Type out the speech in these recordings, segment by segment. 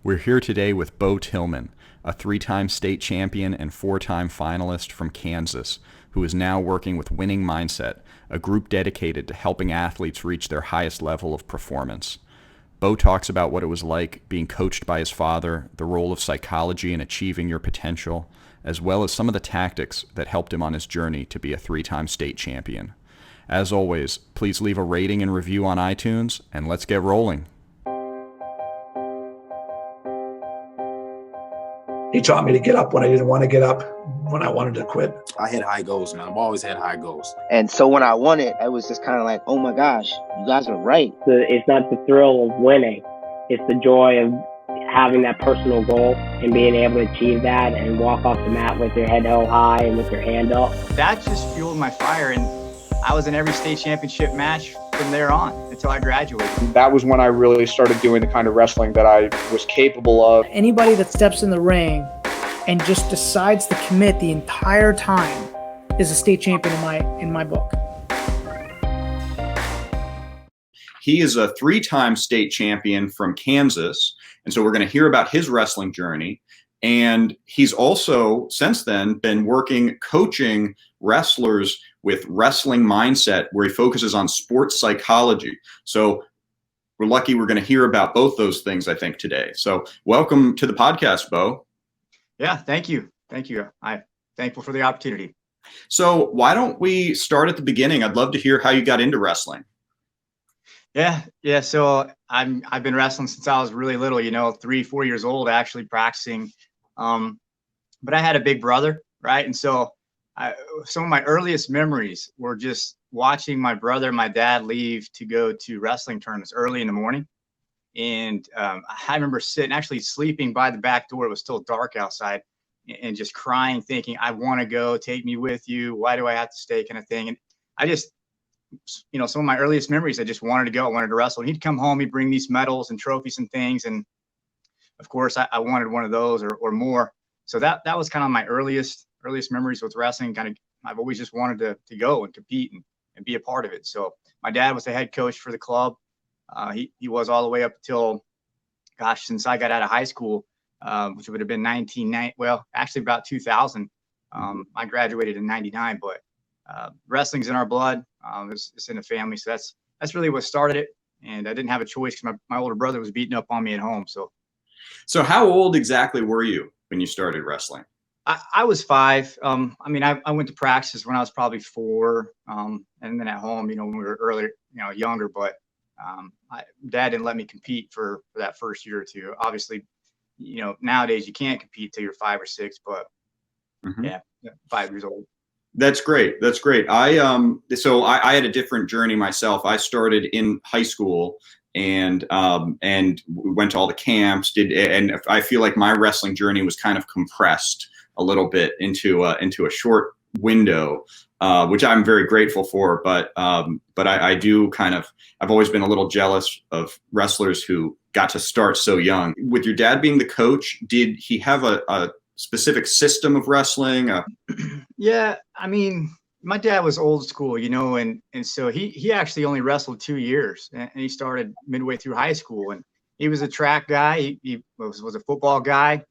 We're here today with Beau Tillman, a three-time state champion and four-time finalist from Kansas, who is now working with Winning Mindset, a group dedicated to helping athletes reach their highest level of performance. Beau talks about what it was like being coached by his father, the role of psychology in achieving your potential, as well as some of the tactics that helped him on his journey to be a three-time state champion. As always, please leave a rating and review on iTunes, and let's get rolling. He taught me to get up when I didn't want to get up, when I wanted to quit. I had high goals, man. I've always had high goals. And so when I won it, I was just kind of like, oh my gosh, you guys are right. It's not the thrill of winning. It's the joy of having that personal goal and being able to achieve that and walk off the mat with your head held high and with your hand up. That just fueled my fire. And I was in every state championship match from there on until I graduated. That was when I really started doing the kind of wrestling that I was capable of. Anybody that steps in the ring and just decides to commit the entire time is a state champion in my book. He is a three-time state champion from Kansas, and so we're going to hear about his wrestling journey. And he's also, since then, been coaching wrestlers with Wrestling Mindset, where he focuses on sports psychology. So we're lucky we're going to hear about both those things, I think, today. So welcome to the podcast, Beau. Yeah, thank you. Thank you. I'm thankful for the opportunity. So why don't we start at the beginning? I'd love to hear how you got into wrestling. Yeah. So I've been wrestling since I was really little, 3-4 years old, actually practicing. But I had a big brother, right? And so some of my earliest memories were just watching my brother and my dad leave to go to wrestling tournaments early in the morning. And I remember actually sleeping by the back door. It was still dark outside, and just crying, thinking, I want to go, take me with you. Why do I have to stay, kind of thing. And I just, some of my earliest memories, I just wanted to go. I wanted to wrestle. And he'd come home, he'd bring these medals and trophies and things. And of course, I wanted one of those or more. So that was kind of my earliest memories with wrestling. I've always just wanted to go and compete and be a part of it. So my dad was the head coach for the club. He was all the way up until, since I got out of high school, which would have been actually about 2000. I graduated in 99, but wrestling's in our blood. It's in the family. So that's really what started it. And I didn't have a choice because my older brother was beating up on me at home. So how old exactly were you when you started wrestling? I was 5. I went to practice when I was probably 4. And then at home, when we were earlier, younger, but Dad didn't let me compete for that first year or two. Obviously, nowadays you can't compete till you're 5 or 6, but yeah, 5 years old. That's great. I had a different journey myself. I started in high school and went to all the camps, and I feel like my wrestling journey was kind of compressed a little bit into a short window, which I'm very grateful for. But I do I've always been a little jealous of wrestlers who got to start so young. With your dad being the coach, did he have a specific system of wrestling? Yeah, my dad was old school, and so he actually only wrestled 2 years, and he started midway through high school, and he was a track guy. He was a football guy.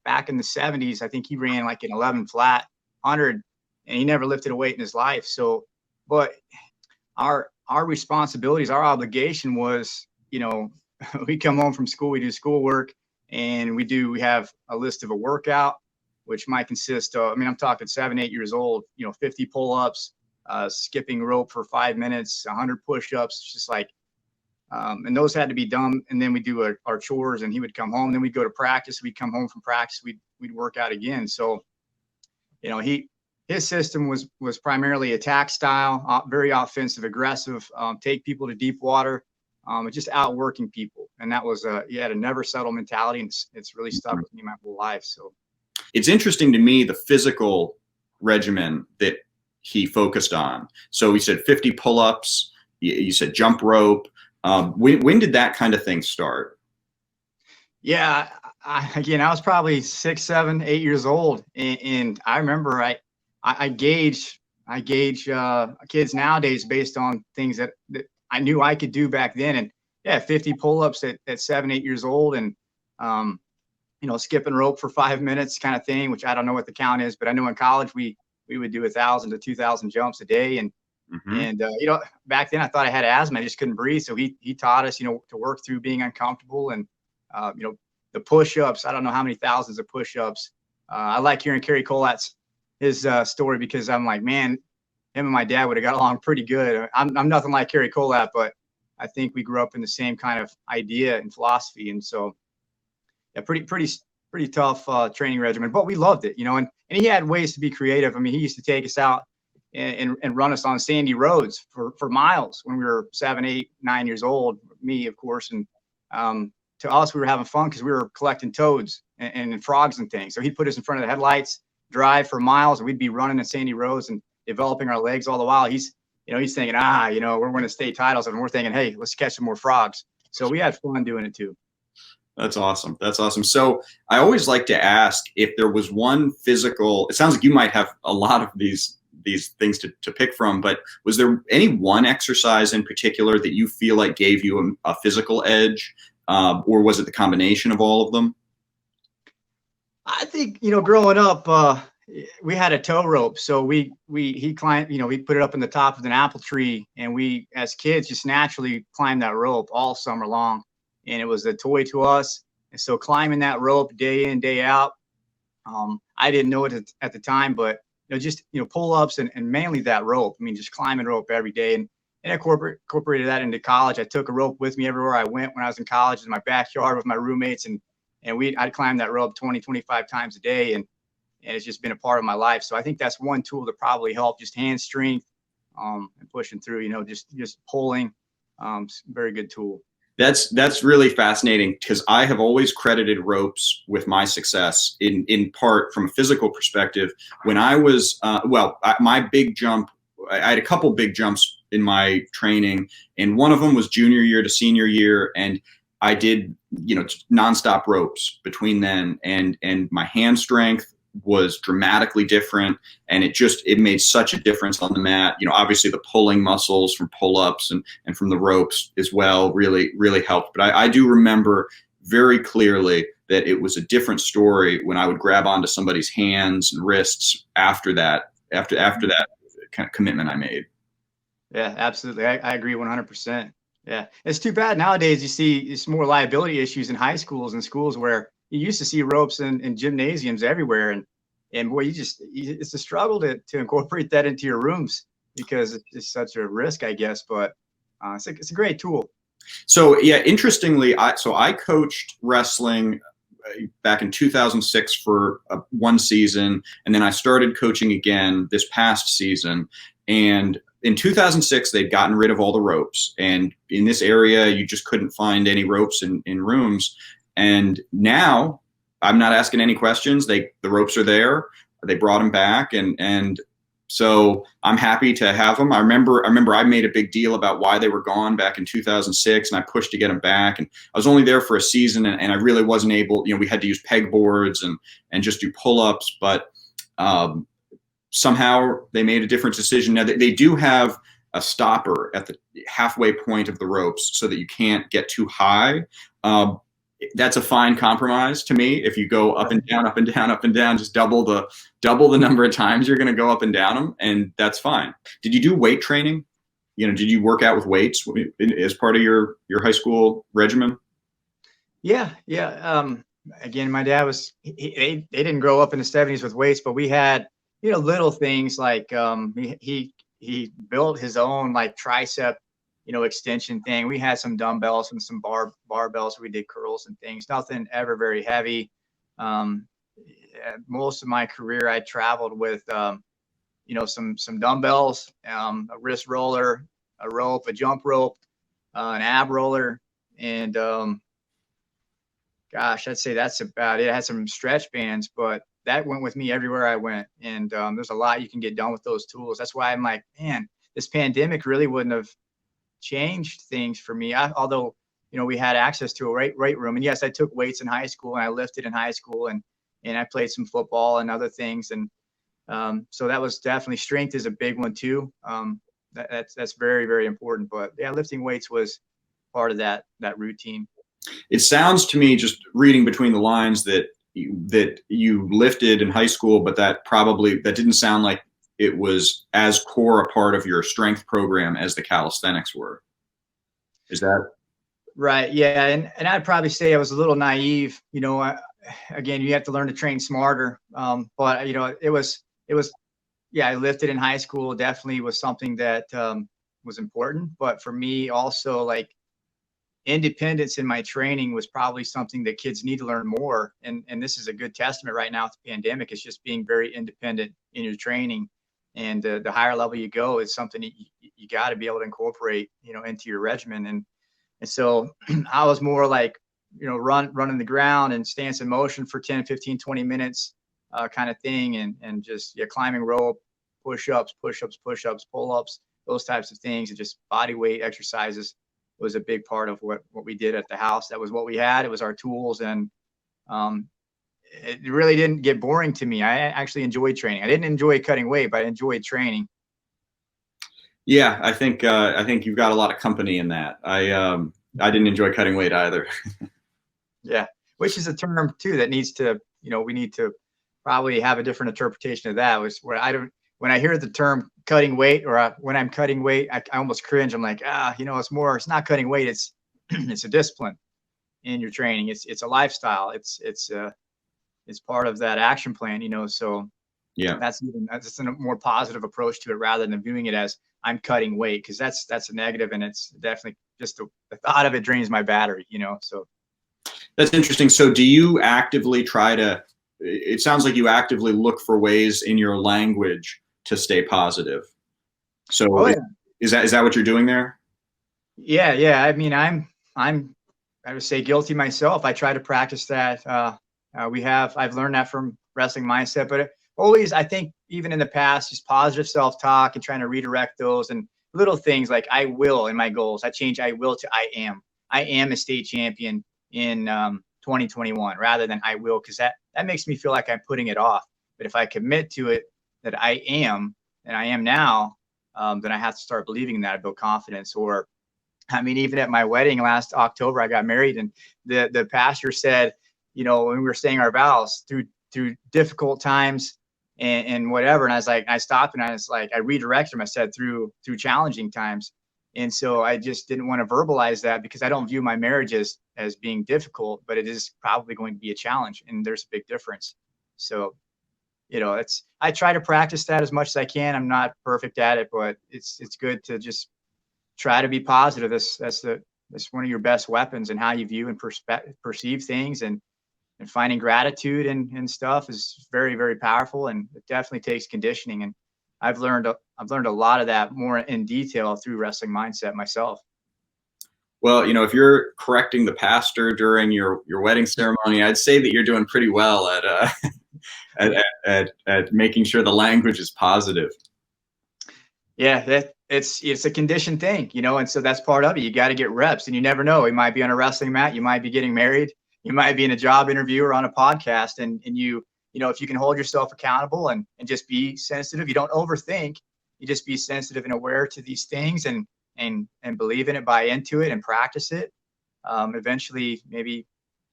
Back in the 70s, I think he ran like an 11 flat 100, and he never lifted a weight in his life. So, but our responsibilities, our obligation was, we come home from school, we do schoolwork, and we have a list of a workout, which might consist of, I'm talking 7, 8 years old, 50 pull-ups, skipping rope for 5 minutes, 100 push-ups. It's just like, and those had to be done. And then we do our chores, and he would come home. Then we'd go to practice. We'd come home from practice. We'd work out again. So, his system was primarily attack style, very offensive, aggressive, take people to deep water, just outworking people. And that was he had a never settle mentality, and it's really stuck with me my whole life. So it's interesting to me, the physical regimen that he focused on. So he said 50 pull-ups. You said jump rope. When did that kind of thing start? Yeah, I was probably 6, 7, 8 years old, and I remember I gauge kids nowadays based on things that I knew I could do back then. And 50 pull-ups at 7, 8 years old, and skipping rope for 5 minutes kind of thing, which I don't know what the count is, but I know in college we would do 1,000 to 2,000 jumps a day. And back then I thought I had asthma. I just couldn't breathe. So he taught us, to work through being uncomfortable, and the push-ups. I don't know how many thousands of push-ups. I like hearing Kerry Colat's story, because I'm like, man, him and my dad would have got along pretty good. I'm nothing like Kerry Colat, but I think we grew up in the same kind of idea and philosophy. And so, yeah, pretty tough training regimen, but we loved it, and he had ways to be creative. I mean, he used to take us out and run us on sandy roads for miles when we were 7, 8, 9 years old, me, of course. And to us, we were having fun because we were collecting toads and frogs and things. So he'd put us in front of the headlights, drive for miles, and we'd be running the sandy roads and developing our legs all the while. He's thinking, we're winning state titles, and we're thinking, hey, let's catch some more frogs. So we had fun doing it too. That's awesome. So I always like to ask if there was one physical, it sounds like you might have a lot of these things to pick from, but was there any one exercise in particular that you feel like gave you a physical edge, or was it the combination of all of them? I think, growing up, we had a tow rope. So he climbed, we put it up in the top of an apple tree, and we, as kids, just naturally climbed that rope all summer long. And it was a toy to us. And so climbing that rope day in, day out, I didn't know it at the time, but pull-ups and mainly that rope. I mean, just climbing rope every day. And I incorporated that into college. I took a rope with me everywhere I went when I was in college, in my backyard with my roommates, and I'd climb that rope 20, 25 times a day, and it's just been a part of my life. So I think that's one tool that probably helped, just hand strength, and pushing through, just pulling. Very good tool. That's really fascinating, because I have always credited ropes with my success in part from a physical perspective. When I was, my big jump, I had a couple big jumps in my training, and one of them was junior year to senior year. And I did, nonstop ropes between then, and my hand strength was dramatically different, and it made such a difference on the mat. Obviously the pulling muscles from pull-ups and from the ropes as well really helped. But I do remember very clearly that it was a different story when I would grab onto somebody's hands and wrists after that kind of commitment I made. Yeah, absolutely. I agree 100%. Yeah, it's too bad nowadays you see it's more liability issues in high schools and schools where you used to see ropes in gymnasiums everywhere, and boy, it's a struggle to incorporate that into your rooms, because it's such a risk, I guess. But it's a great tool. So yeah, interestingly, I coached wrestling back in 2006 for one season, and then I started coaching again this past season. And in 2006, they'd gotten rid of all the ropes, and in this area, you just couldn't find any ropes in rooms. And now I'm not asking any questions. The ropes are there. They brought them back, and so I'm happy to have them. I remember I made a big deal about why they were gone back in 2006, and I pushed to get them back. And I was only there for a season, and I really wasn't able. We had to use peg boards and just do pull-ups, but somehow they made a different decision. Now they do have a stopper at the halfway point of the ropes so that you can't get too high. That's a fine compromise to me. If you go up and down, up and down, up and down, just double the number of times you're going to go up and down them, and that's fine. Did you do weight training? Did you work out with weights as part of your high school regimen? Yeah. Again, my dad they didn't grow up in the 70s with weights, but we had little things like he built his own like tricep extension thing. We had some dumbbells and some barbells. We did curls and things, nothing ever very heavy. Most of my career, I traveled with, some dumbbells, a wrist roller, a rope, a jump rope, an ab roller. And, gosh, I'd say that's about it. I had some stretch bands, but that went with me everywhere I went. And, there's a lot you can get done with those tools. That's why I'm like, man, this pandemic really wouldn't have changed things for me. Although, we had access to a weight room, and yes, I took weights in high school, and I lifted in high school, and I played some football and other things. And so that was definitely, strength is a big one too. That's very, very important. But yeah, lifting weights was part of that routine. It sounds to me, just reading between the lines, that you lifted in high school, but that didn't sound like it was as core a part of your strength program as the calisthenics were. Is that right? Yeah, and I'd probably say I was a little naive. Again, you have to learn to train smarter. But it was yeah, I lifted in high school. Definitely was something that was important. But for me, also, like, independence in my training was probably something that kids need to learn more. And this is a good testament right now with the pandemic. It's just being very independent in your training. And the higher level you go is something you got to be able to incorporate, into your regimen. And so I was more like, running the ground and stance in motion for 10, 15, 20 minutes kind of thing. And just climbing rope, push-ups, pull-ups, those types of things, and just body weight exercises was a big part of what we did at the house. That was what we had. It was our tools. And it really didn't get boring to me. I actually enjoyed training. I didn't enjoy cutting weight, but I enjoyed training. Yeah, I think you've got a lot of company in that. I didn't enjoy cutting weight either. Yeah, which is a term too that needs to, we need to probably have a different interpretation of that. Was where when I hear the term cutting weight, or when I'm cutting weight, I almost cringe. I'm like, it's not cutting weight. It's it's a discipline in your training. It's a lifestyle. It's part of that action plan, so yeah, that's a more positive approach to it, rather than viewing it as I'm cutting weight, because that's a negative, and it's definitely just the thought of it drains my battery, so. That's interesting. So do you actively it sounds like you actively look for ways in your language to stay positive. So is that what you're doing there? Yeah. I mean, I would say guilty myself. I try to practice that. I've learned that from wrestling mindset, but always, I think, even in the past, just positive self-talk and trying to redirect those, and little things like I will in my goals. I change I will to I am. I am a state champion in 2021, rather than I will, because that makes me feel like I'm putting it off. But if I commit to it that I am, and I am now, then I have to start believing in that. I build confidence. Or, I mean, even at my wedding last October, I got married, and the pastor said, when we were saying our vows through difficult times and whatever, and I was like, I stopped and I was like, I redirected him. I said through challenging times. And so I just didn't want to verbalize that, because I don't view my marriage as being difficult, but it is probably going to be a challenge, and there's a big difference. So, I try to practice that as much as I can. I'm not perfect at it, but it's good to just try to be positive. That's one of your best weapons, and how you view and perceive things, and finding gratitude and stuff is very, very powerful, and it definitely takes conditioning. And I've learned a lot of that more in detail through wrestling mindset myself. Well, if you're correcting the pastor during your wedding ceremony, I'd say that you're doing pretty well at making sure the language is positive. Yeah, it's a conditioned thing, and so that's part of it. You got to get reps, and you never know. You might be on a wrestling mat, you might be getting married, you might be in a job interview or on a podcast, and if you can hold yourself accountable and just be sensitive, you don't overthink, you just be sensitive and aware to these things, and believe in it, buy into it, and practice it. Eventually, maybe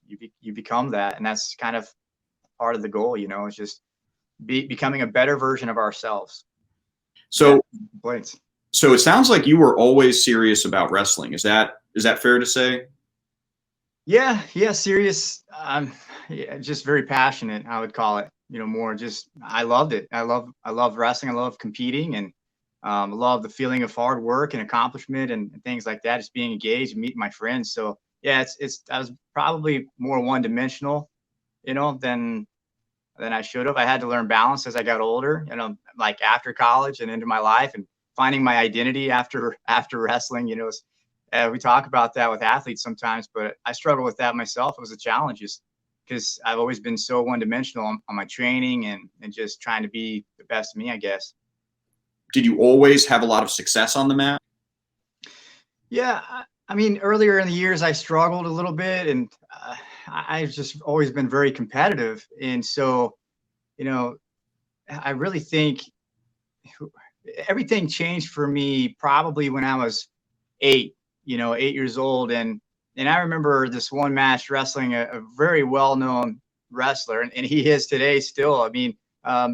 you become that, and that's kind of part of the goal. It's just becoming a better version of ourselves. So, so it sounds like you were always serious about wrestling. Is that fair to say? Yeah, serious. Just very passionate, I would call it. More just, I loved it. I love wrestling. I love competing, and I love the feeling of hard work and accomplishment and things like that. Just being engaged and meeting my friends. So yeah, I was probably more one-dimensional, than I should have. I had to learn balance as I got older, like after college and into my life, and finding my identity after wrestling. We talk about that with athletes sometimes, but I struggle with that myself. It was a challenge, just because I've always been so one-dimensional on my training and just trying to be the best of me, I guess. Did you always have a lot of success on the mat? Yeah, I mean, earlier in the years, I struggled a little bit, and I've just always been very competitive. And so, I really think everything changed for me probably when I was 8, 8 years old. And I remember this one match wrestling a very well-known wrestler, and he is today still. I mean,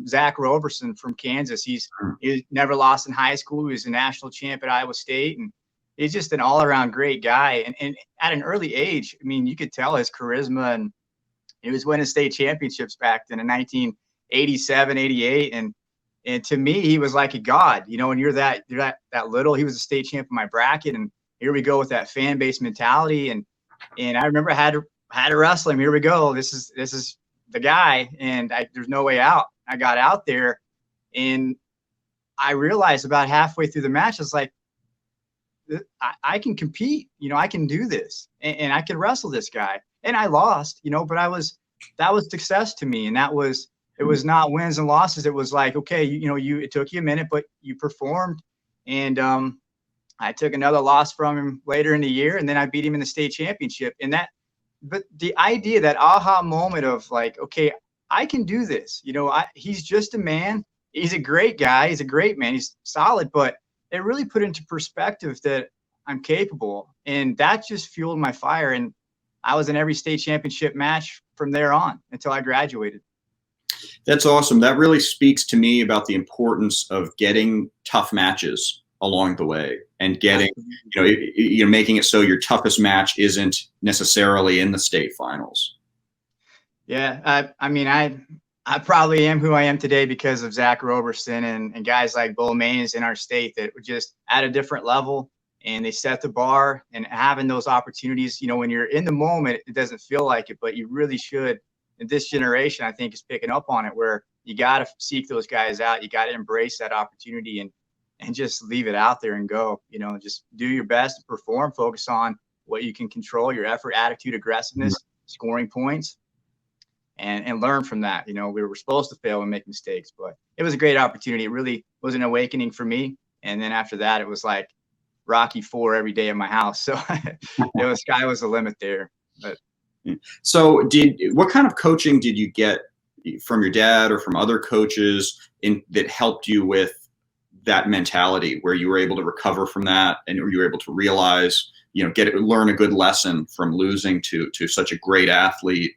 Zach Roberson from Kansas. He's never lost in high school. He was a national champ at Iowa State, and he's just an all-around great guy. And at an early age, I mean, you could tell his charisma, and he was winning state championships back then in 1987, 88. And to me, he was like a god, when you're that little. He was a state champ in my bracket, and here we go with that fan base mentality. And I remember I had to wrestle him. Here we go. This is the guy, and there's no way out. I got out there, and I realized about halfway through the match, I was like, I can compete. I can do this, and I can wrestle this guy. And I lost, but that was success to me, and it was not wins and losses. It was like, okay, it took you a minute, but you performed. And I took another loss from him later in the year, and then I beat him in the state championship. But the idea, that aha moment of like, okay, I can do this. He's just a man. He's a great guy. He's a great man. He's solid, but it really put into perspective that I'm capable. And that just fueled my fire. And I was in every state championship match from there on until I graduated. That's awesome. That really speaks to me about the importance of getting tough matches along the way, and getting, making it so your toughest match isn't necessarily in the state finals. Yeah. I probably am who I am today because of Zach Roberson and guys like Beau Tillman in our state that were just at a different level, and they set the bar. And having those opportunities, when you're in the moment, it doesn't feel like it, but you really should. And this generation, I think, is picking up on it, where you got to seek those guys out. You got to embrace that opportunity and just leave it out there and go. Just do your best to perform, focus on what you can control, your effort, attitude, aggressiveness, scoring points, and learn from that. We were supposed to fail and make mistakes, but it was a great opportunity. It really was an awakening for me. And then after that, it was like Rocky IV every day in my house. So sky was the limit there. But so what kind of coaching did you get from your dad or from other coaches that helped you with that mentality, where you were able to recover from that, and you were able to realize, learn a good lesson from losing to such a great athlete?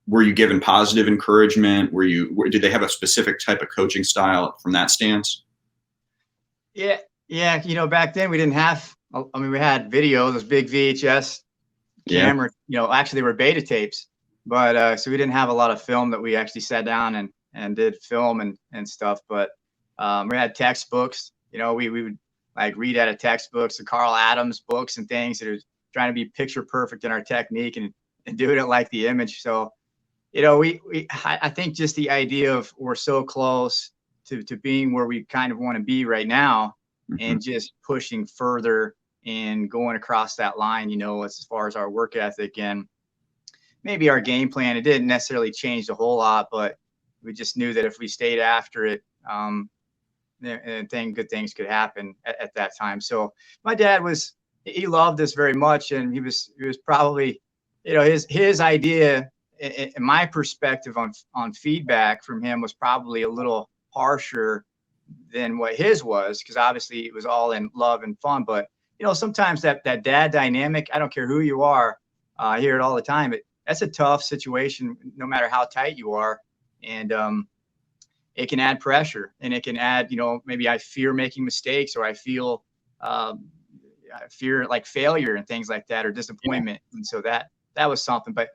Were you given positive encouragement? Did they have a specific type of coaching style from that stance? Yeah. Back then we didn't have, we had video, those big VHS camera, actually they were beta tapes, but so we didn't have a lot of film that we actually sat down and did film and stuff. But we had textbooks, we would like read out of textbooks, the Carl Adams books and things that are trying to be picture perfect in our technique and doing it like the image. So, I think just the idea of we're so close to being where we kind of want to be right now, and just pushing further and going across that line, as far as our work ethic and maybe our game plan. It didn't necessarily change a whole lot, but we just knew that if we stayed after it, good things could happen at that time. So my dad he loved us very much, and he was probably, his idea and my perspective on feedback from him was probably a little harsher than what his was, because obviously it was all in love and fun. But sometimes that dad dynamic, I don't care who you are, I hear it all the time. That's a tough situation, no matter how tight you are, and it can add pressure, and it can add, maybe I fear making mistakes, or I feel I fear like failure and things like that, or disappointment. And so that was something, but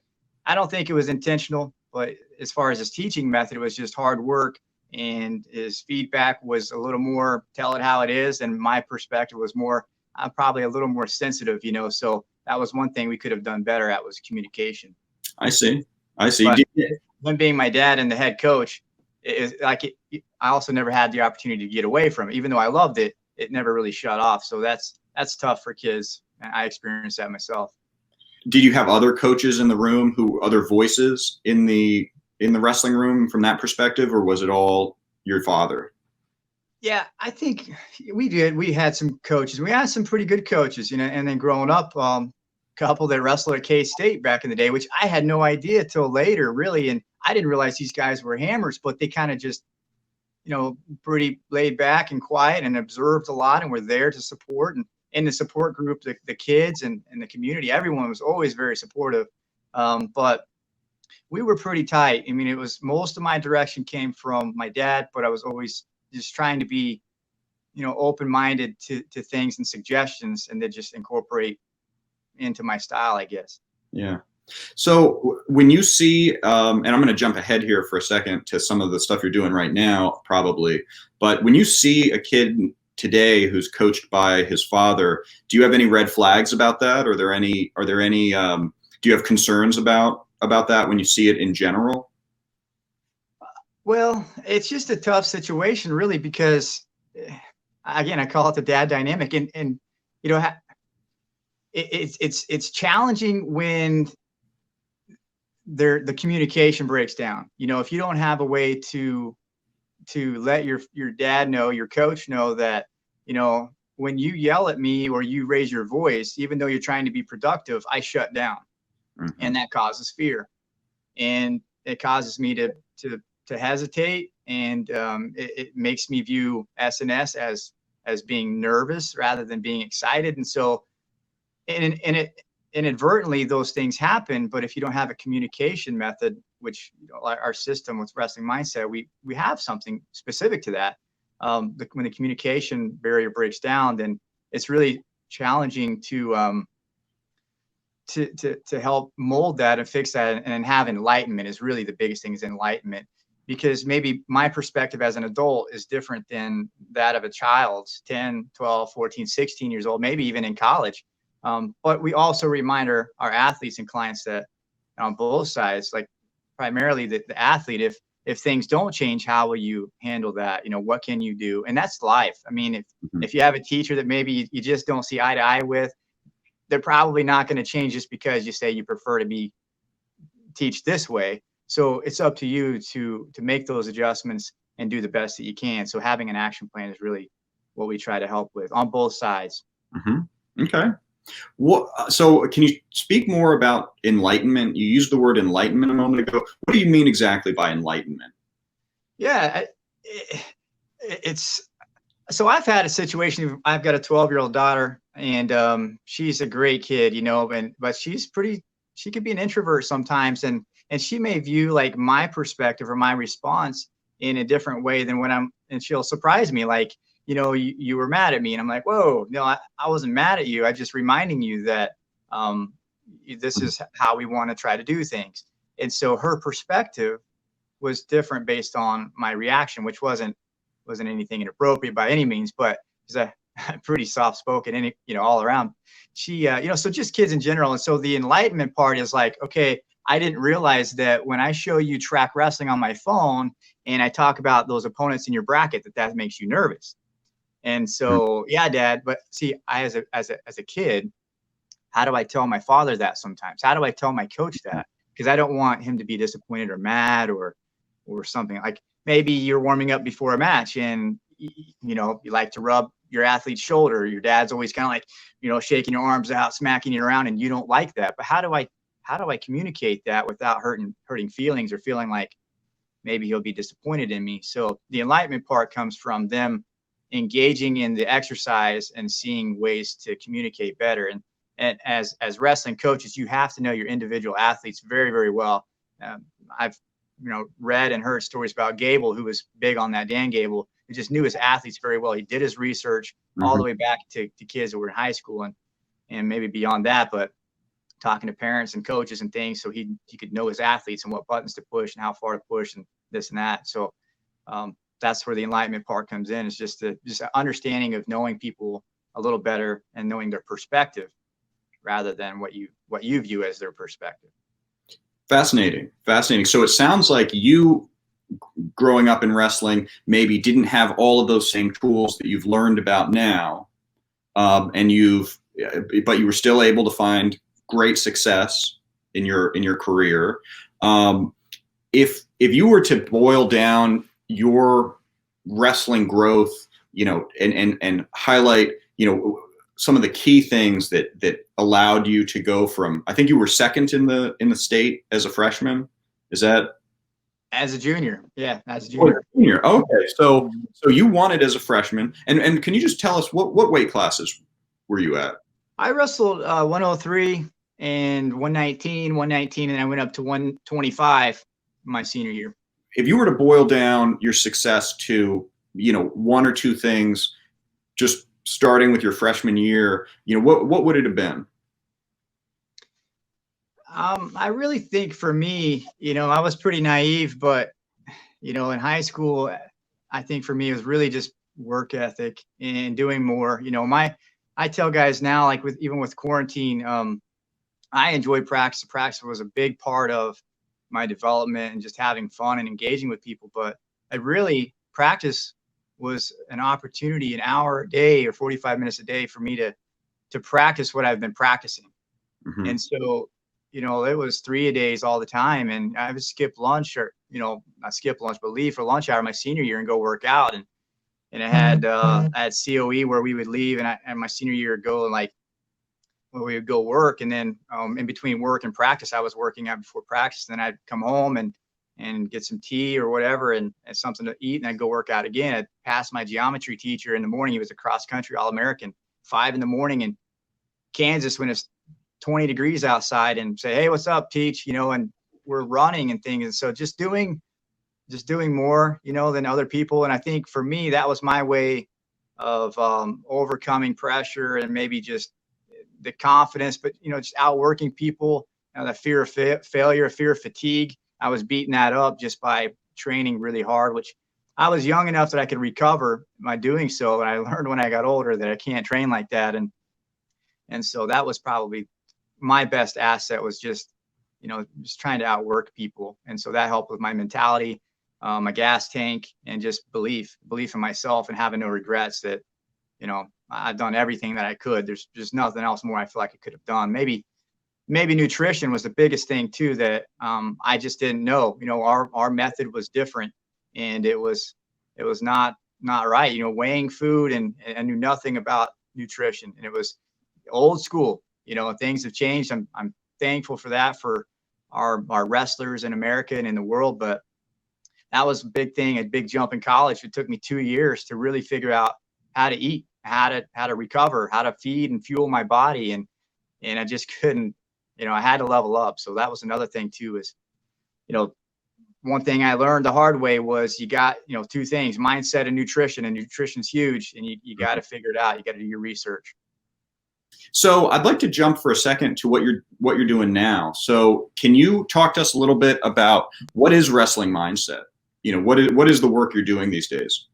I don't think it was intentional. But as far as his teaching method, it was just hard work, and his feedback was a little more tell it how it is, and my perspective was more, I'm probably a little more sensitive, so that was one thing we could have done better at, was communication. I see. But him being my dad and the head coach, I also never had the opportunity to get away from it. Even though I loved it, it never really shut off. So that's tough for kids. I experienced that myself. Did you have other coaches in the room, other voices in the wrestling room from that perspective, or was it all your father? Yeah, I think we did. We had some coaches. We had some pretty good coaches, and then growing up, couple that wrestled at K-State back in the day, which I had no idea till later, really. And I didn't realize these guys were hammers, but they kind of just, pretty laid back and quiet and observed a lot and were there to support. And in the support group, the kids and the community, everyone was always very supportive. But we were pretty tight. I mean, it was most of my direction came from my dad, but I was always just trying to be, open-minded to things and suggestions, and then just incorporate into my style, I guess. Yeah. So when you see, and I'm going to jump ahead here for a second to some of the stuff you're doing right now, probably, but when you see a kid today who's coached by his father, do you have any red flags about that? Are there any, do you have concerns about that when you see it in general? Well, it's just a tough situation, really, because again, I call it the dad dynamic, and it's challenging when the communication breaks down. If you don't have a way to let your dad know, your coach know that, when you yell at me or you raise your voice, even though you're trying to be productive, I shut down. Mm-hmm. And that causes fear, and it causes me to hesitate, and it makes me view SNS as being nervous rather than being excited. And so inadvertently those things happen. But if you don't have a communication method, which our system with Wrestling Mindset, we have something specific to that. When the communication barrier breaks down, then it's really challenging to help mold that and fix that, and have enlightenment is really the biggest thing, is enlightenment. Because maybe my perspective as an adult is different than that of a child's 10, 12, 14, 16 years old, maybe even in college. But we also remind our athletes and clients that on both sides, like primarily the athlete, if things don't change, how will you handle that? What can you do? And that's life. I mean, if you have a teacher that maybe you just don't see eye to eye with, they're probably not going to change just because you say you prefer to teach this way. So it's up to you to make those adjustments and do the best that you can. So having an action plan is really what we try to help with on both sides. Mm-hmm. Okay. So can you speak more about enlightenment? You used the word enlightenment a moment ago. What do you mean exactly by enlightenment? Yeah, so I've had a situation. I've got a 12-year-old daughter, and she's a great kid, but she could be an introvert sometimes, and she may view like my perspective or my response in a different way than and she'll surprise me, like, you were mad at me, and I'm like, whoa, no, I wasn't mad at you. I'm just reminding you that this is how we want to try to do things. And so her perspective was different based on my reaction, which wasn't anything inappropriate by any means, but she's pretty soft spoken, and all around. She, so just kids in general. And so the enlightenment part is like, okay, I didn't realize that when I show you track wrestling on my phone and I talk about those opponents in your bracket, that makes you nervous. And so, yeah, Dad, but see, I, as a kid, how do I tell my father that sometimes? How do I tell my coach that? Because I don't want him to be disappointed or mad or something. Like maybe you're warming up before a match and, you like to rub your athlete's shoulder. Your dad's always kind of like, shaking your arms out, smacking you around, and you don't like that. But how do I communicate that without hurting feelings or feeling like maybe he'll be disappointed in me? So the enlightenment part comes from them engaging in the exercise and seeing ways to communicate better. And as wrestling coaches, you have to know your individual athletes very, very well. I've read and heard stories about Gable, who was big on that. Dan Gable, who just knew his athletes very well. He did his research all the way back to kids that were in high school and maybe beyond that, but talking to parents and coaches and things, so he could know his athletes and what buttons to push and how far to push and this and that. So that's where the enlightenment part comes in. It's just an understanding of knowing people a little better and knowing their perspective rather than what you view as their perspective. Fascinating. So it sounds like you, growing up in wrestling, maybe didn't have all of those same tools that you've learned about now, but you were still able to find great success in your career. If you were to boil down your wrestling growth, and highlight, some of the key things that allowed you to go from, I think you were second in the state as a freshman. Is that? As a junior. Yeah. As a junior. Oh, junior. Okay. So you won it as a freshman, and can you just tell us what weight classes were you at? I wrestled 103 and 119, and I went up to 125 my senior year. If you were to boil down your success to, one or two things, just starting with your freshman year, what would it have been? I really think for me, I was pretty naive, but, in high school, I think for me, it was really just work ethic and doing more. I tell guys now, like even with quarantine, I enjoyed practice. Practice was a big part of my development and just having fun and engaging with people. But practice was an opportunity, an hour a day or 45 minutes a day for me to practice what I've been practicing. Mm-hmm. And so, it was 3-a-days all the time. And I would skip lunch or, not skip lunch, but leave for lunch hour my senior year and go work out. And I had COE where we would leave and my senior year go and we would go work. And then in between work and practice, I was working out before practice. Then I'd come home and get some tea or whatever and something to eat. And I'd go work out again. I'd pass my geometry teacher in the morning. He was a cross country All-American, 5 a.m. in Kansas when it's 20 degrees outside, and say, hey, what's up, teach, and we're running and things. And so just doing more, than other people. And I think for me, that was my way of overcoming pressure and maybe just the confidence, but, just outworking people, the fear of failure, fear of fatigue. I was beating that up just by training really hard, which I was young enough that I could recover by doing so. And I learned when I got older that I can't train like that. And so that was probably my best asset, was just trying to outwork people. And so that helped with my mentality, my gas tank, and just belief in myself and having no regrets that, I've done everything that I could. There's just nothing else more I feel like I could have done. Maybe nutrition was the biggest thing too, that I just didn't know. Our method was different, and it was not right. Weighing food, and I knew nothing about nutrition, and it was old school. Things have changed. I'm thankful for that, for our wrestlers in America and in the world. But that was a big thing, a big jump in college. It took me 2 years to really figure out how to eat, how to recover, how to feed and fuel my body. And I just couldn't, I had to level up. So that was another thing too, is, one thing I learned the hard way was you got, two things, mindset and nutrition's huge, and you got to figure it out. You got to do your research. So I'd like to jump for a second to what you're doing now. So can you talk to us a little bit about what is wrestling mindset? What is the work you're doing these days?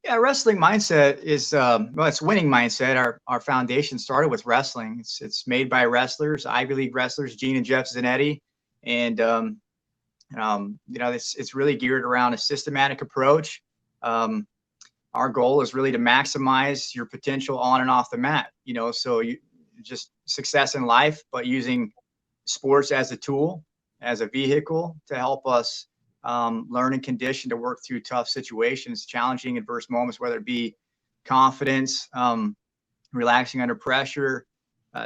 Yeah, wrestling mindset is it's winning mindset. Our foundation started with wrestling. It's made by wrestlers, Ivy League wrestlers, Gene and Jeff Zanetti, and it's really geared around a systematic approach. Our goal is really to maximize your potential on and off the mat, so you just success in life, but using sports as a tool, as a vehicle to help us learn and condition to work through tough situations, challenging adverse moments, whether it be confidence, relaxing under pressure,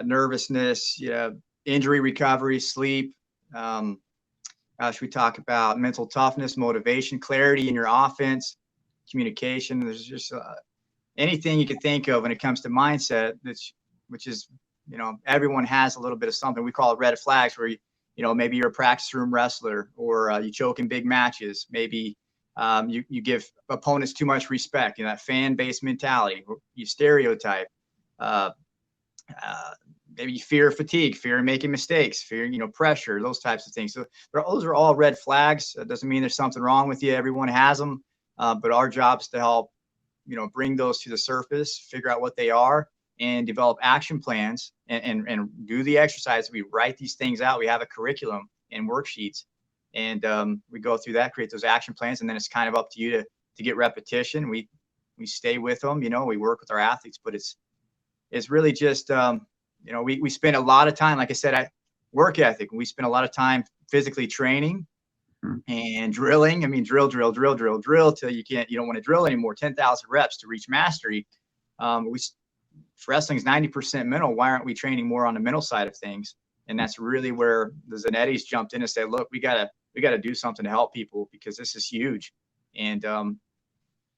nervousness, injury recovery, sleep. We talk about mental toughness, motivation, clarity in your offense, communication. There's just anything you can think of when it comes to mindset, which is, everyone has a little bit of something. We call it red flags, where maybe you're a practice room wrestler, or you choke in big matches. Maybe you give opponents too much respect, that fan-based mentality. You stereotype. Maybe you fear fatigue, fear of making mistakes, fear, pressure, those types of things. So those are all red flags. It doesn't mean there's something wrong with you. Everyone has them. But our job is to help, bring those to the surface, figure out what they are, and develop action plans and do the exercise. We write these things out. We have a curriculum and worksheets, and we go through that, create those action plans, and then it's kind of up to you to get repetition. We stay with them, we work with our athletes, but it's really just, we spend a lot of time, like I said, work ethic. We spend a lot of time physically training and drilling. I mean, drill till you don't want to drill anymore. 10,000 reps to reach mastery. Wrestling is 90% mental. Why aren't we training more on the mental side of things? And that's really where the Zanettis jumped in and said, look, we gotta do something to help people, because this is huge. And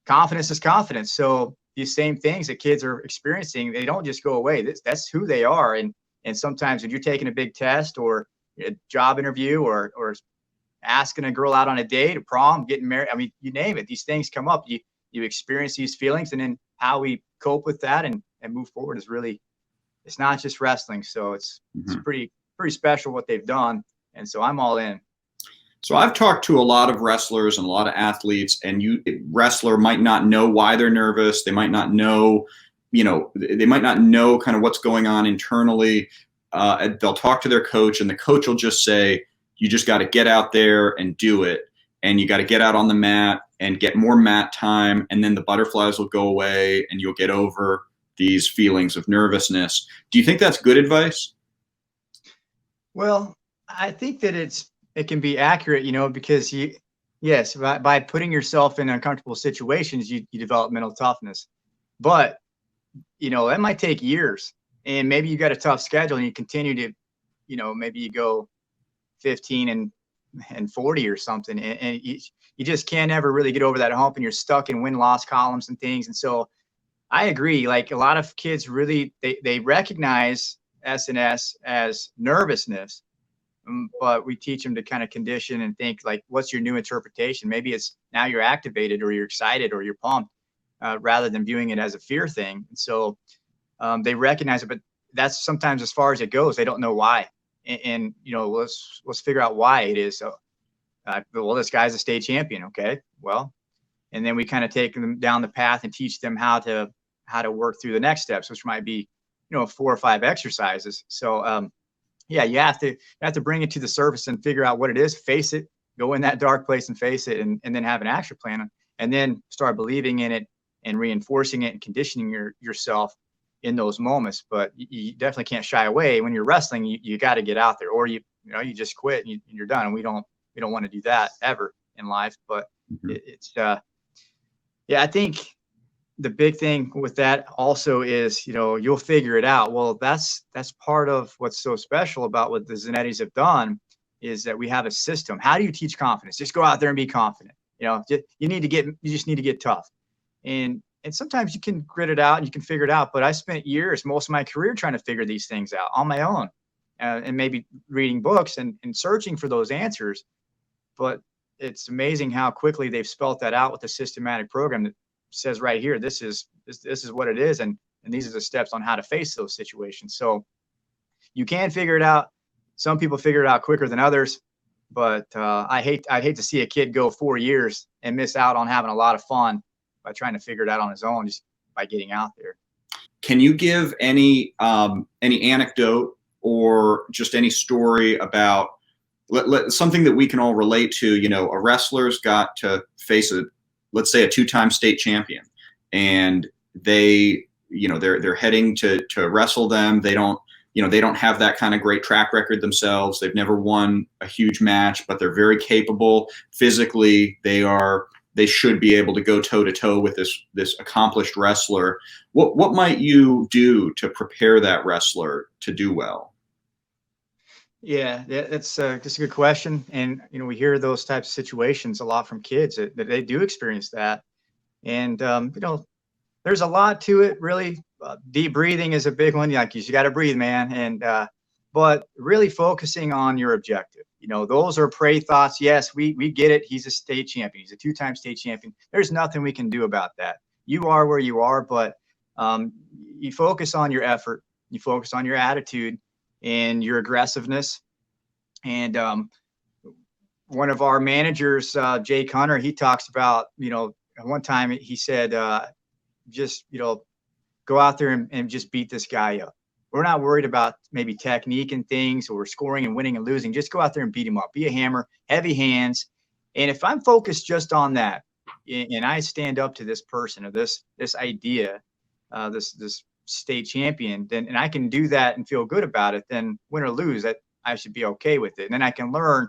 confidence is confidence. So these same things that kids are experiencing, they don't just go away. That's who they are. And sometimes when you're taking a big test or a job interview or asking a girl out on a date, a prom, getting married, I mean, you name it, these things come up. You experience these feelings, and then how we cope with that and move forward is really, it's not just wrestling. So it's pretty special what they've done. And so I'm all in. So I've talked to a lot of wrestlers and a lot of athletes, and wrestler might not know why they're nervous. They might not know, they might not know kind of what's going on internally. They'll talk to their coach, and the coach will just say, you just got to get out there and do it. And you got to get out on the mat and get more mat time. And then the butterflies will go away and you'll get over these feelings of nervousness. Do you think that's good advice? Well, I think that it can be accurate, because yes, by putting yourself in uncomfortable situations, you develop mental toughness. But, that might take years, and maybe you got a tough schedule and you continue to, maybe you go 15 and 40 or something, and you just can't ever really get over that hump, and you're stuck in win-loss columns and things. And so I agree, like a lot of kids really, they recognize SNS as nervousness, but we teach them to kind of condition and think like, what's your new interpretation? Maybe it's now you're activated or you're excited or you're pumped, rather than viewing it as a fear thing. And so they recognize it, but that's sometimes as far as it goes. They don't know why. And let's figure out why it is. So, well, this guy's a state champion. Okay, well, and then we kind of take them down the path and teach them how to work through the next steps, which might be, 4 or 5 exercises. So, yeah, you have to bring it to the surface and figure out what it is, face it, go in that dark place and face it, and then have an action plan, and then start believing in it and reinforcing it and conditioning yourself in those moments. But you definitely can't shy away. When you're wrestling, you got to get out there, or you just quit and you're done. And we don't want to do that ever in life. But I think the big thing with that also is, you'll figure it out. Well, that's part of what's so special about what the Zanettis have done, is that we have a system. How do you teach confidence? Just go out there and be confident. You just need to get tough. And sometimes you can grit it out and you can figure it out. But I spent years, most of my career, trying to figure these things out on my own, and maybe reading books and searching for those answers. But it's amazing how quickly they've spelt that out with a systematic program that says right here, this is what it is. And these are the steps on how to face those situations. So you can figure it out. Some people figure it out quicker than others. But I'd hate to see a kid go 4 years and miss out on having a lot of fun by trying to figure it out on his own, just by getting out there. Can you give any anecdote or just any story about something that we can all relate to? A wrestler's got to face let's say a 2-time state champion, and they're heading to wrestle them. They don't have that kind of great track record themselves. They've never won a huge match, but they're very capable physically. They should be able to go toe to toe with this accomplished wrestler. What might you do to prepare that wrestler to do well? Yeah, that's just a good question. And, we hear those types of situations a lot from kids that they do experience that. And, there's a lot to it, really. Deep breathing is a big one. Like, you got to breathe, man. And, but really focusing on your objective. Those are prey thoughts. Yes, we get it. He's a state champion. He's a 2-time state champion. There's nothing we can do about that. You are where you are, but you focus on your effort. You focus on your attitude and your aggressiveness. And one of our managers, Jake Hunter, he talks about, one time he said, just, go out there and just beat this guy up. We're not worried about maybe technique and things, or scoring and winning and losing. Just go out there and beat him up. Be a hammer, heavy hands. And if I'm focused just on that, and I stand up to this person or this idea, this state champion, and I can do that and feel good about it, then win or lose, that I should be okay with it. And then I can learn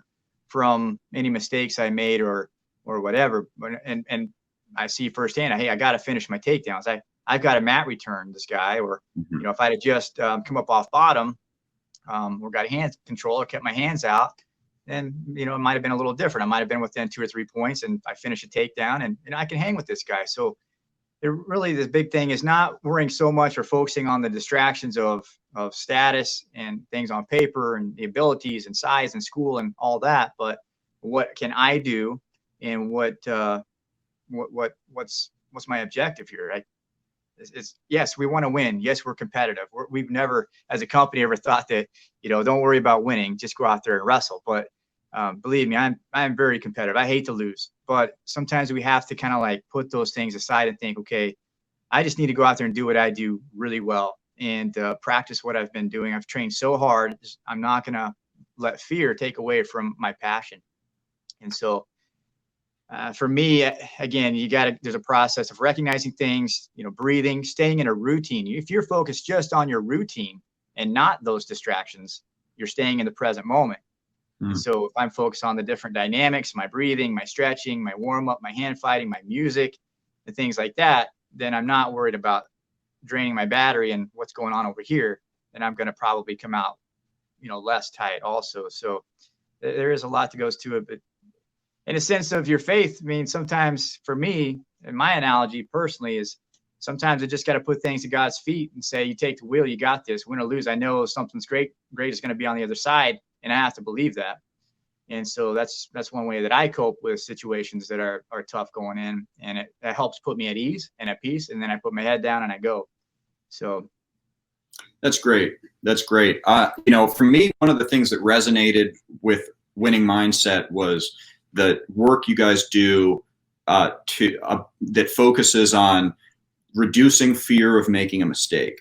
from any mistakes I made or whatever. And I see firsthand, hey, I got to finish my takedowns. I've got to mat return this guy, or, if I'd have just come up off bottom, or got a hand control or kept my hands out, then, it might have been a little different. I might have been within 2 or 3 points, and I finish a takedown and I can hang with this guy. So really the big thing is not worrying so much or focusing on the distractions of status and things on paper and the abilities and size and school and all that, but what can I do, and what's my objective here, right? It's yes, we want to win. Yes, we're competitive. We've never, as a company, ever thought that, don't worry about winning, just go out there and wrestle. But believe me, I'm very competitive. I hate to lose, but sometimes we have to kind of like put those things aside and think, okay, I just need to go out there and do what I do really well and practice what I've been doing. I've trained so hard. I'm not going to let fear take away from my passion. And so for me, again, there's a process of recognizing things, breathing, staying in a routine. If you're focused just on your routine and not those distractions, you're staying in the present moment. Mm. So if I'm focused on the different dynamics, my breathing, my stretching, my warm up, my hand fighting, my music, and things like that, then I'm not worried about draining my battery and what's going on over here. Then I'm going to probably come out, less tight also. So there is a lot that goes to it, but in a sense of your faith, I mean, sometimes for me, and my analogy personally is sometimes I just got to put things at God's feet and say, you take the wheel, you got this, win or lose. I know something's great is going to be on the other side, and I have to believe that. And so that's one way that I cope with situations that are tough going in, and that helps put me at ease and at peace. And then I put my head down and I go. So. That's great. That's great. For me, one of the things that resonated with winning mindset was the work you guys do that focuses on reducing fear of making a mistake.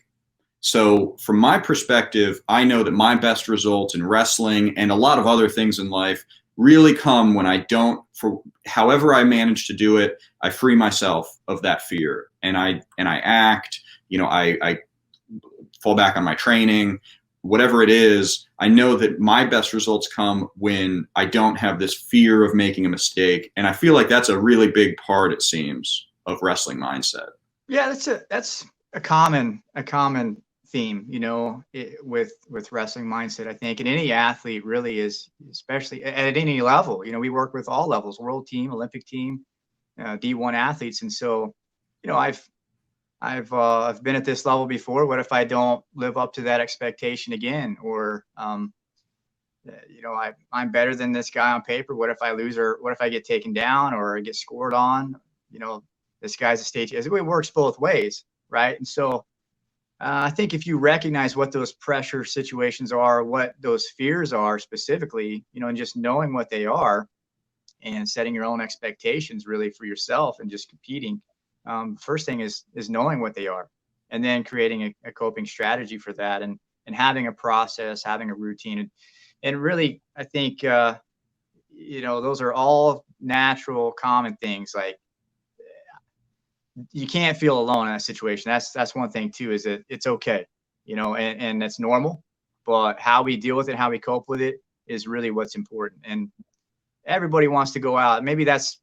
So from my perspective, I know that my best results in wrestling and a lot of other things in life really come when I don't, for however I manage to do it, I free myself of that fear and I act, I fall back on my training, whatever it is. I know that my best results come when I don't have this fear of making a mistake. And I feel like that's a really big part, it seems, of wrestling mindset. Yeah, that's a common theme, with wrestling mindset, I think. And any athlete really is, especially at any level, we work with all levels, world team, Olympic team, D1 athletes. And so, I've been at this level before. What if I don't live up to that expectation again? Or, I'm better than this guy on paper. What if I lose, or what if I get taken down or get scored on? This guy's a stage. It works both ways, right? And so I think if you recognize what those pressure situations are, what those fears are specifically, and just knowing what they are and setting your own expectations really for yourself and just competing. First thing is knowing what they are, and then creating a coping strategy for that, and having a process, having a routine. And really, I think, those are all natural, common things. Like, you can't feel alone in that situation. That's one thing too, is that it's okay, and that's normal, but how we deal with it, how we cope with it is really what's important. And everybody wants to go out. Maybe that's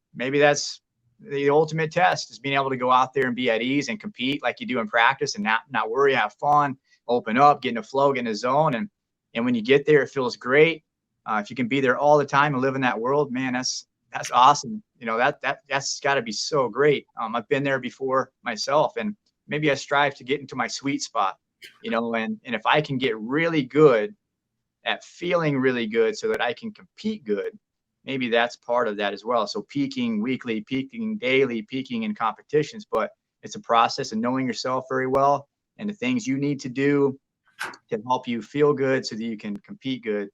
the ultimate test, is being able to go out there and be at ease and compete like you do in practice, and not worry, have fun, open up, get in a flow, get in a zone. And when you get there, it feels great. If you can be there all the time and live in that world, man, that's awesome. That's got to be so great. I've been there before myself, and maybe I strive to get into my sweet spot, and if I can get really good at feeling really good so that I can compete good, maybe that's part of that as well. So peaking weekly, peaking daily, peaking in competitions, but it's a process, and knowing yourself very well and the things you need to do to help you feel good so that you can compete good.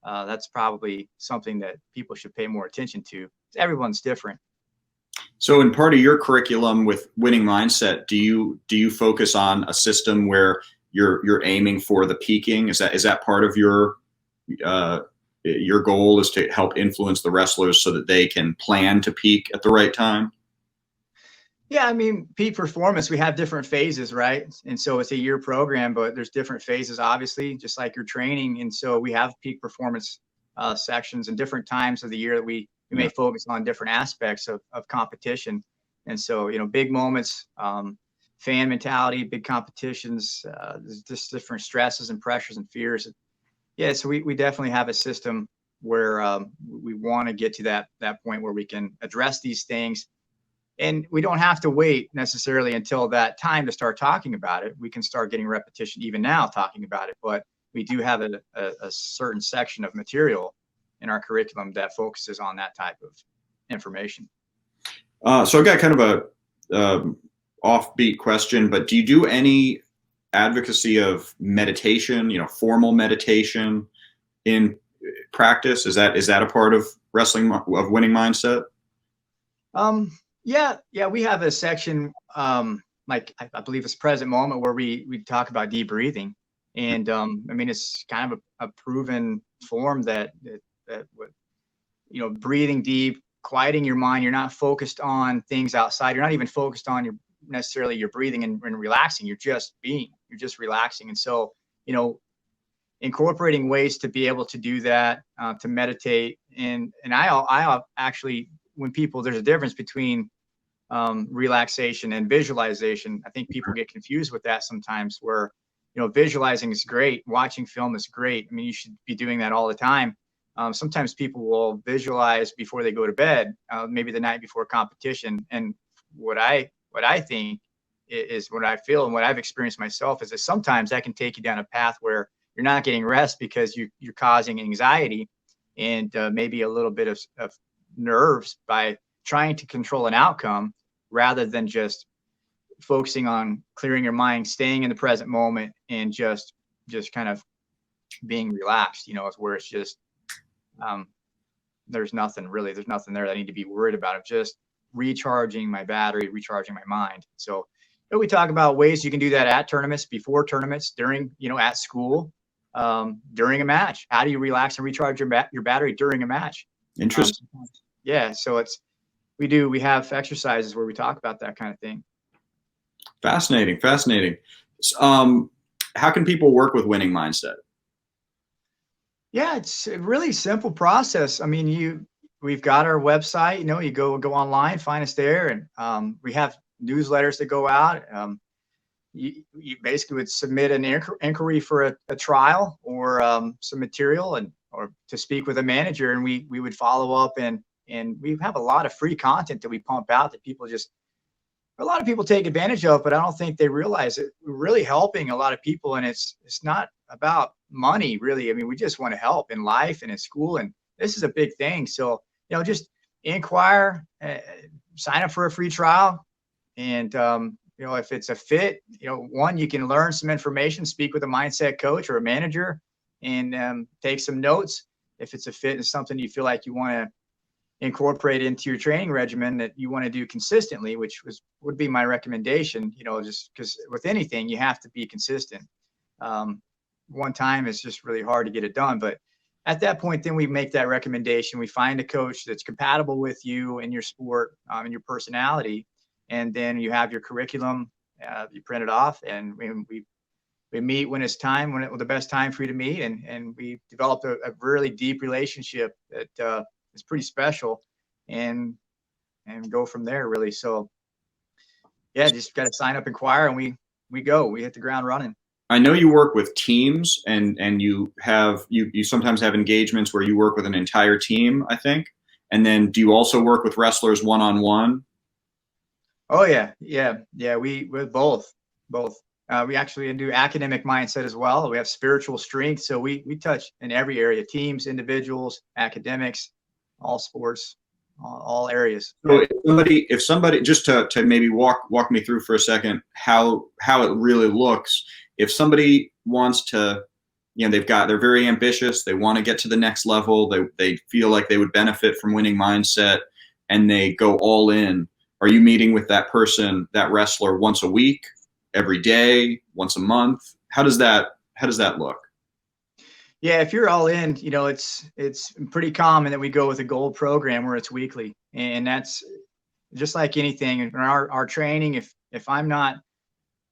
That's probably something that people should pay more attention to. Everyone's different. So in part of your curriculum with winning mindset, do you focus on a system where you're aiming for the peaking? Is that part of your goal, is to help influence the wrestlers so that they can plan to peak at the right time? Yeah, I mean, peak performance, we have different phases, right? And so it's a year program, but there's different phases, obviously, just like your training. And so we have peak performance sections and different times of the year that we may focus on different aspects of competition. And so, big moments, fan mentality, big competitions, there's just different stresses and pressures and fears. Yeah, so we definitely have a system where we want to get to that point where we can address these things And we don't have to wait necessarily until that time to start talking about it. We can start getting repetition even now talking about it, but we do have a certain section of material in our curriculum that focuses on that type of information. So I've got kind of a offbeat question, but do you do any advocacy of meditation, formal meditation in practice? Is that a part of wrestling, of winning mindset? Yeah, we have a section, like I believe it's present moment, where we talk about deep breathing. And I mean, it's kind of a proven form that breathing deep, quieting your mind. You're not focused on things outside. You're not even focused on necessarily your breathing and relaxing. You're just relaxing. And so, incorporating ways to be able to do that, to meditate. And I actually, there's a difference between relaxation and visualization. I think people get confused with that sometimes, where visualizing is great, watching film is great. I mean, you should be doing that all the time. Sometimes people will visualize before they go to bed, maybe the night before competition. And what I think is, what I feel and what I've experienced myself, is that sometimes that can take you down a path where you're not getting rest because you're causing anxiety and maybe a little bit of nerves by trying to control an outcome rather than just focusing on clearing your mind, staying in the present moment, and just kind of being relaxed, where it's just, there's nothing there that I need to be worried about. I'm just recharging my battery, recharging my mind. So we talk about ways you can do that at tournaments, before tournaments, during, at school, during a match. How do you relax and recharge your battery during a match? Interesting. Yeah. So we have exercises where we talk about that kind of thing. Fascinating. How can people work with winning mindset? Yeah, it's a really simple process. I mean, we've got our website, you go online, find us there. And we have newsletters that go out. You basically would submit an inquiry for a trial or some material or to speak with a manager. And we would follow up, and we have a lot of free content that we pump out that a lot of people take advantage of, but I don't think they realize it. We're really helping a lot of people, and it's not about money, really. I mean, we just want to help in life and in school, and this is a big thing. So, just inquire, sign up for a free trial, and if it's a fit, you can learn some information, speak with a mindset coach or a manager, and take some notes. If it's a fit and something you feel like you want to incorporate into your training regimen that you want to do consistently, which would be my recommendation, just because with anything you have to be consistent. One time is just really hard to get it done, but at that point, then we make that recommendation. We find a coach that's compatible with you and your sport and your personality, and then you have your curriculum. You print it off, and we meet when it's time, when the best time for you to meet, and we develop a really deep relationship that is pretty special, and go from there, really. So yeah, just got to sign up, inquire, and we hit the ground running. I know you work with teams, and you sometimes have engagements where you work with an entire team, I think. And then do you also work with wrestlers one-on-one? Oh yeah. We with both. We actually do academic mindset as well. We have spiritual strength. So we touch in every area: teams, individuals, academics, all sports, all areas. So if somebody just to maybe walk me through for a second how it really looks. If somebody wants to, they're very ambitious, they want to get to the next level, they feel like they would benefit from winning mindset, and they go all in. Are you meeting with that person, that wrestler, once a week, every day, once a month? How does that look? Yeah, if you're all in, it's pretty common that we go with a gold program where it's weekly, and that's just like anything in our training. If I'm not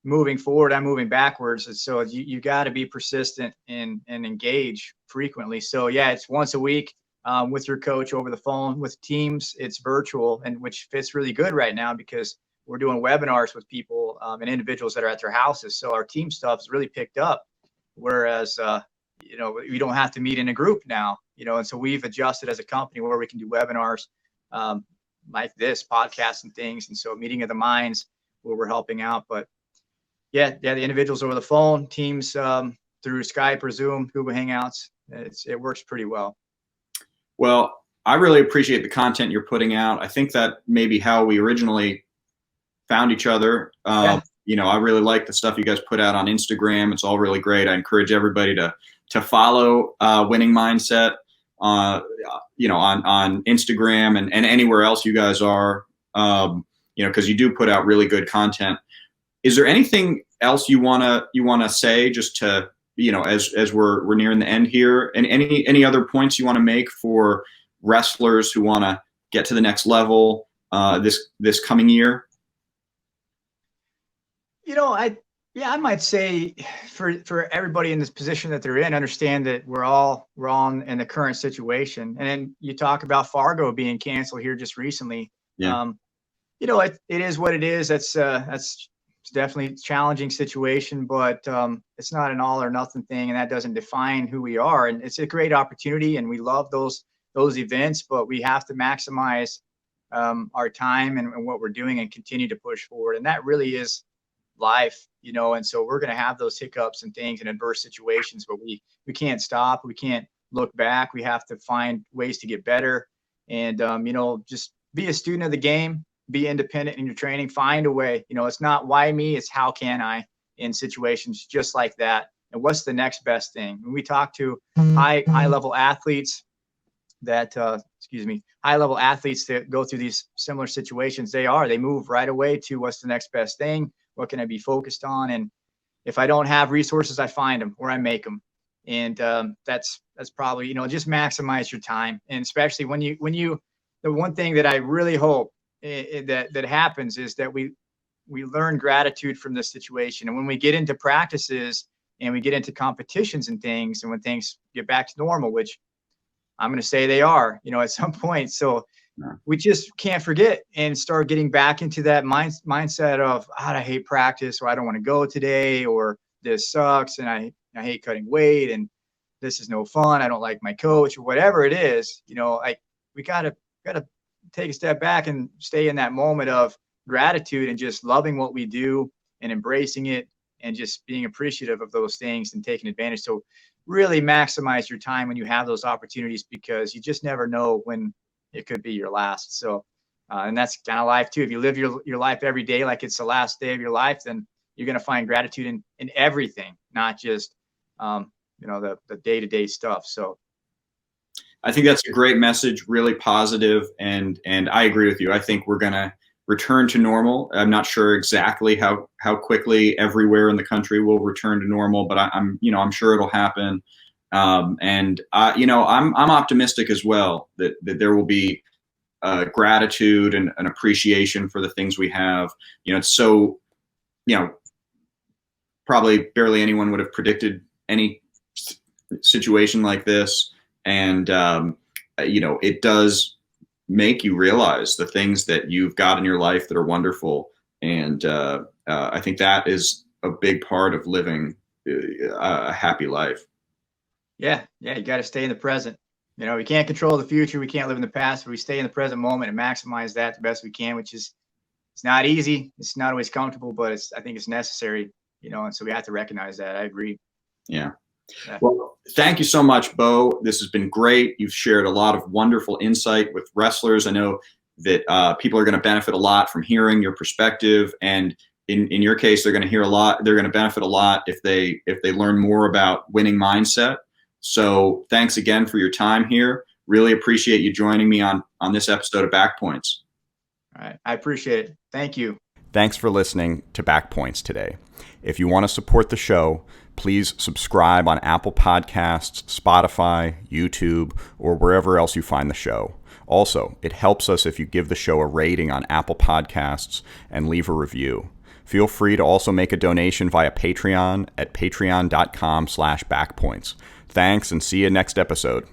moving forward, I'm moving backwards. And so you got to be persistent and engage frequently. So yeah, it's once a week with your coach over the phone. With teams, it's virtual, and which fits really good right now because we're doing webinars with people and individuals that are at their houses. So our team stuff is really picked up, whereas we don't have to meet in a group now, and so we've adjusted as a company where we can do webinars like this podcast and things. And so meeting of the minds where we're helping out. But yeah, the individuals over the phone, teams through Skype or Zoom, Google Hangouts, it works pretty well. Well, I really appreciate the content you're putting out. I think that maybe how we originally found each other. You know, I really like the stuff you guys put out on Instagram. It's all really great. I encourage everybody to follow Winning Mindset, you know, on Instagram and anywhere else you guys are, you know, because you do put out really good content. Is there anything else you wanna say, just to, you know, as we're nearing the end here, and any other points you want to make for wrestlers who want to get to the next level this coming year? You know, I might say for everybody in this position that they're in, understand that we're all in the current situation. And then you talk about Fargo being canceled here just recently. Yeah. You know, it is what it is. That's definitely a challenging situation, but it's not an all or nothing thing, and that doesn't define who we are. And it's a great opportunity, and we love those events, but we have to maximize our time and what we're doing and continue to push forward. And that really is life, you know. And so we're going to have those hiccups and things and adverse situations, but we can't stop. We can't look back. We have to find ways to get better, and you know, just be a student of the game, be independent in your training, find a way. You know, it's not why me, it's how can I in situations just like that. And what's the next best thing? When we talk to high level athletes that high level athletes that go through these similar situations, they move right away to what's the next best thing. What can I be focused on? And if I don't have resources, I find them or I make them. And that's probably, you know, just maximize your time. And especially when you the one thing that I really hope that happens is that we learn gratitude from this situation. And when we get into practices and we get into competitions and things, and when things get back to normal, which I'm going to say they are, you know, at some point. So we just can't forget and start getting back into that mindset of, I hate practice, or I don't want to go today, or this sucks, and I hate cutting weight, and this is no fun. I don't like my coach, or whatever it is. You know, we gotta take a step back and stay in that moment of gratitude and just loving what we do and embracing it and just being appreciative of those things and taking advantage. So really maximize your time when you have those opportunities, because you just never know when it could be your last. So, and that's kind of life too. If you live your life every day like it's the last day of your life, then you're going to find gratitude in everything, not just, you know, the day-to-day stuff. So I think that's a great message, really positive, and I agree with you. I think we're going to return to normal. I'm not sure exactly how quickly everywhere in the country will return to normal, but I'm sure it'll happen. And you know, I'm optimistic as well that there will be gratitude and an appreciation for the things we have. You know, it's so, you know, probably barely anyone would have predicted any situation like this. And, you know, it does make you realize the things that you've got in your life that are wonderful. And I think that is a big part of living a happy life. Yeah. You got to stay in the present. You know, we can't control the future. We can't live in the past, but we stay in the present moment and maximize that the best we can, which is, it's not easy. It's not always comfortable, but I think it's necessary, you know, and so we have to recognize that. I agree. Yeah. Well, thank you so much, Beau. This has been great. You've shared a lot of wonderful insight with wrestlers. I know that people are going to benefit a lot from hearing your perspective, and in your case, they're going to hear a lot. They're going to benefit a lot if they learn more about winning mindset. So thanks again for your time here. Really appreciate you joining me on this episode of Back Points. All right. I appreciate it. Thank you. Thanks for listening to Back Points today. If you want to support the show, please subscribe on Apple Podcasts, Spotify, YouTube, or wherever else you find the show. Also, it helps us if you give the show a rating on Apple Podcasts and leave a review. Feel free to also make a donation via Patreon at patreon.com/backpoints. Thanks, and see you next episode.